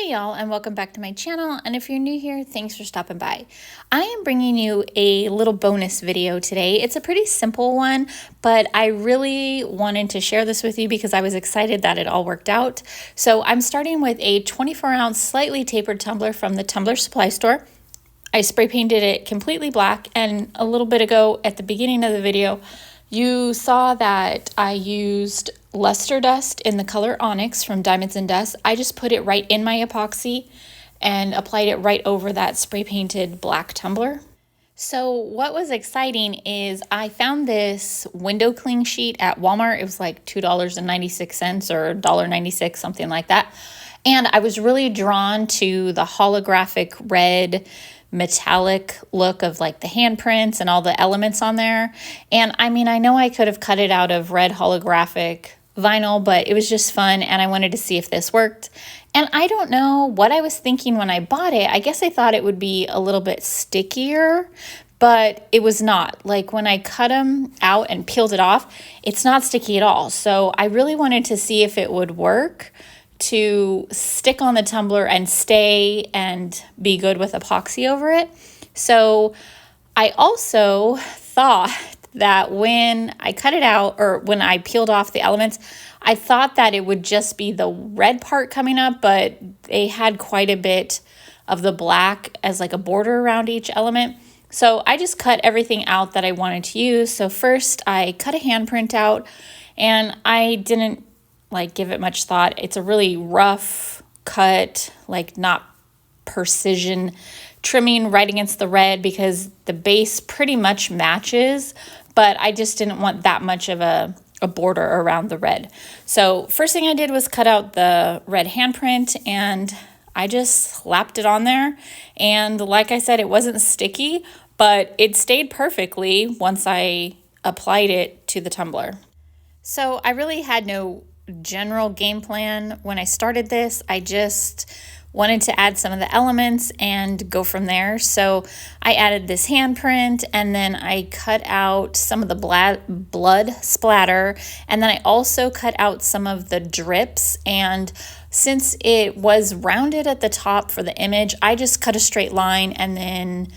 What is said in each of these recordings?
Hey y'all, and welcome back to my channel, and if you're new here, thanks for stopping by. I am bringing you a little bonus video today. It's a pretty simple one, but I really wanted to share this with you because I was excited that it all worked out. So I'm starting with a 24-ounce slightly tapered tumbler from the Tumbler supply store. I spray painted it completely black, and a little bit ago at the beginning of the video, you saw that I used luster dust in the color Onyx from Diamonds and Dust. I just put it right in my epoxy and applied it right over that spray painted black tumbler. So what was exciting is I found this window cling sheet at Walmart. It was like $2.96 or $1.96, something like that. And I was really drawn to the holographic red metallic look of like the handprints and all the elements on there. And I mean, I know I could have cut it out of red holographic vinyl, but it was just fun and I wanted to see if this worked. And I don't know what I was thinking when I bought it. I guess I thought it would be a little bit stickier, but it was not. Like when I cut them out and peeled it off, it's not sticky at all. So I really wanted to see if it would work to stick on the tumbler and stay and be good with epoxy over it. So I also thought that when I cut it out, or when I peeled off the elements, I thought that it would just be the red part coming up, but they had quite a bit of the black as like a border around each element. So I just cut everything out that I wanted to use. So first I cut a handprint out, and I didn't like give it much thought. It's a really rough cut, like not precision trimming right against the red because the base pretty much matches, but I just didn't want that much of a border around the red. So first thing I did was cut out the red handprint, and I just slapped it on there. And like I said, it wasn't sticky, but it stayed perfectly once I applied it to the tumbler. So I really had no general game plan when I started this. I just wanted to add some of the elements and go from there. So I added this handprint, and then I cut out some of the blood splatter, and then I also cut out some of the drips. And since it was rounded at the top for the image, I just cut a straight line, and then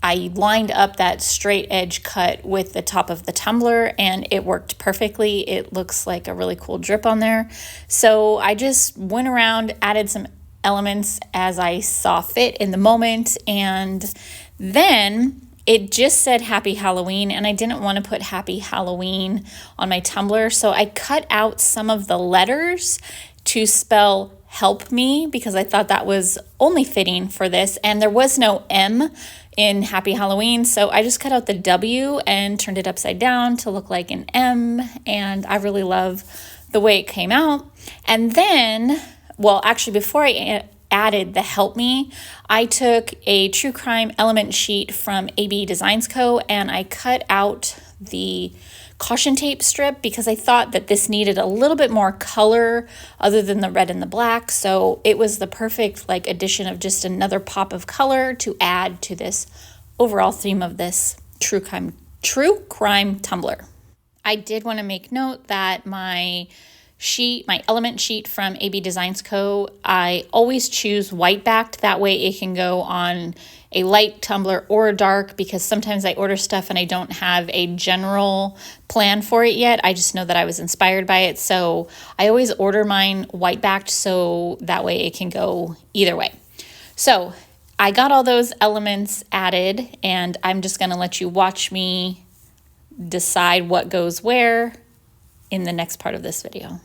I lined up that straight edge cut with the top of the tumbler, and it worked perfectly. It looks like a really cool drip on there. So I just went around, added some elements as I saw fit in the moment, and then it just said Happy Halloween, and I didn't want to put Happy Halloween on my tumbler. So I cut out some of the letters to spell Help Me because I thought that was only fitting for this, and there was no M in Happy Halloween, so I just cut out the W and turned it upside down to look like an M, and I really love the way it came out. And then, well, actually before I added the Help Me, I took a True Crime element sheet from AB Designs Co. and I cut out the caution tape strip because I thought that this needed a little bit more color other than the red and the black. So it was the perfect like addition of just another pop of color to add to this overall theme of this true crime tumbler. I did want to make note that my element sheet from AB Designs Co., I always choose white backed. That way it can go on a light tumbler or a dark, because sometimes I order stuff and I don't have a general plan for it yet. I just know that I was inspired by it. So I always order mine white backed so that way it can go either way. So I got all those elements added, and I'm just going to let you watch me decide what goes where in the next part of this video.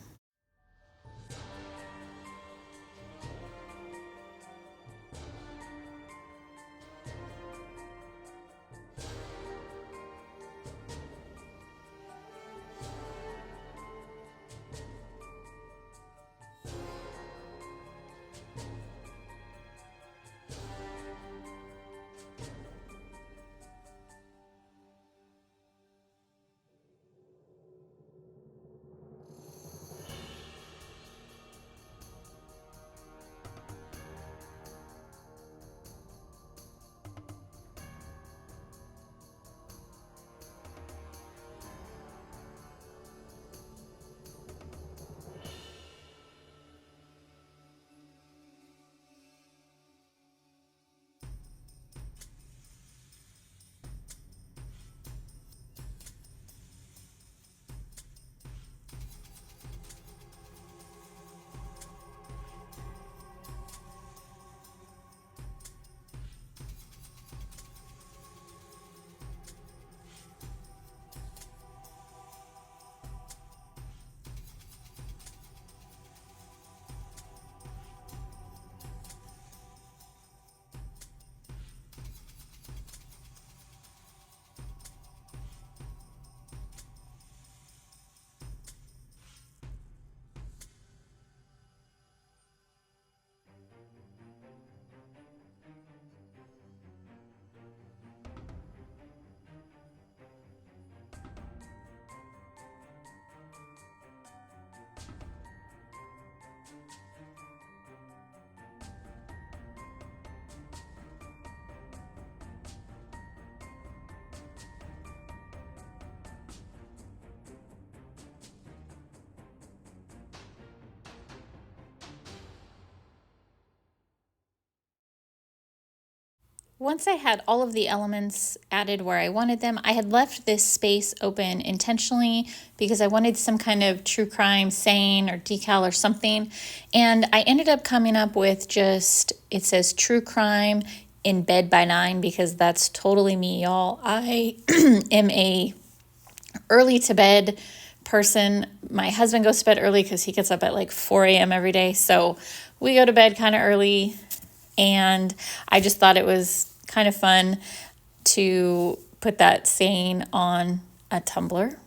Once I had all of the elements added where I wanted them, I had left this space open intentionally because I wanted some kind of true crime saying or decal or something. And I ended up coming up with just, it says true crime in bed by 9 because that's totally me, y'all. I am a early to bed person. My husband goes to bed early because he gets up at like 4 a.m. every day. So we go to bed kind of early. And I just thought it was kind of fun to put that saying on a tumbler.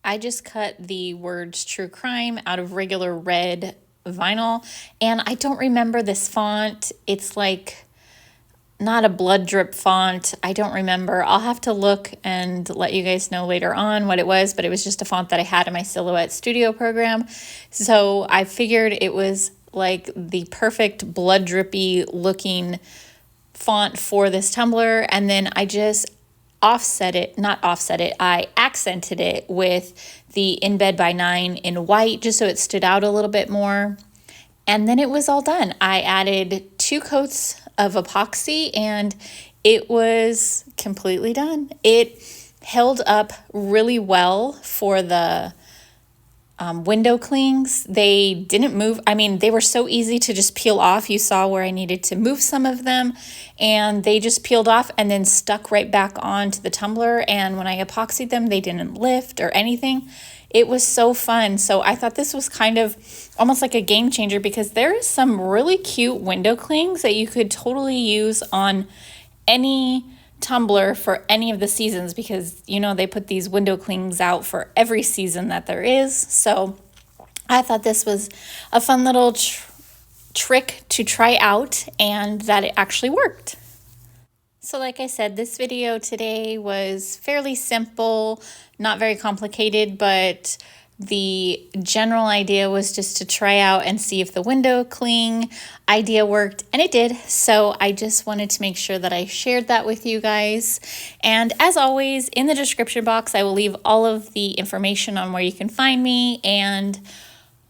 I just cut the words true crime out of regular red vinyl. And I don't remember this font. It's like not a blood drip font. I don't remember. I'll have to look and let you guys know later on what it was, but it was just a font that I had in my Silhouette Studio program. So I figured it was like the perfect blood drippy looking font for this tumbler. And then I just I accented it with the In Bed by 9 in white, just so it stood out a little bit more. And then it was all done. I added 2 coats of epoxy and it was completely done. It held up really well for the window clings. They didn't move. I mean, they were so easy to just peel off. You saw where I needed to move some of them and they just peeled off and then stuck right back onto the tumbler. And when I epoxied them, they didn't lift or anything. It was so fun. So I thought this was kind of almost like a game changer because there is some really cute window clings that you could totally use on any tumbler for any of the seasons because, you know, they put these window clings out for every season that there is. So I thought this was a fun little trick to try out and that it actually worked. So like I said, this video today was fairly simple, not very complicated, but the general idea was just to try out and see if the window cling idea worked, and it did. So I just wanted to make sure that I shared that with you guys. And as always, in the description box, I will leave all of the information on where you can find me and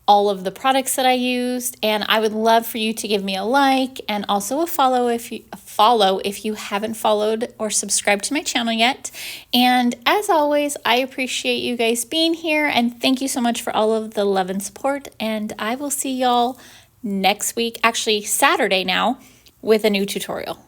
all of the products that I used. And I would love for you to give me a like and also a follow if you haven't followed or subscribed to my channel yet. And as always, I appreciate you guys being here and thank you so much for all of the love and support. And I will see y'all next week, actually Saturday now, with a new tutorial.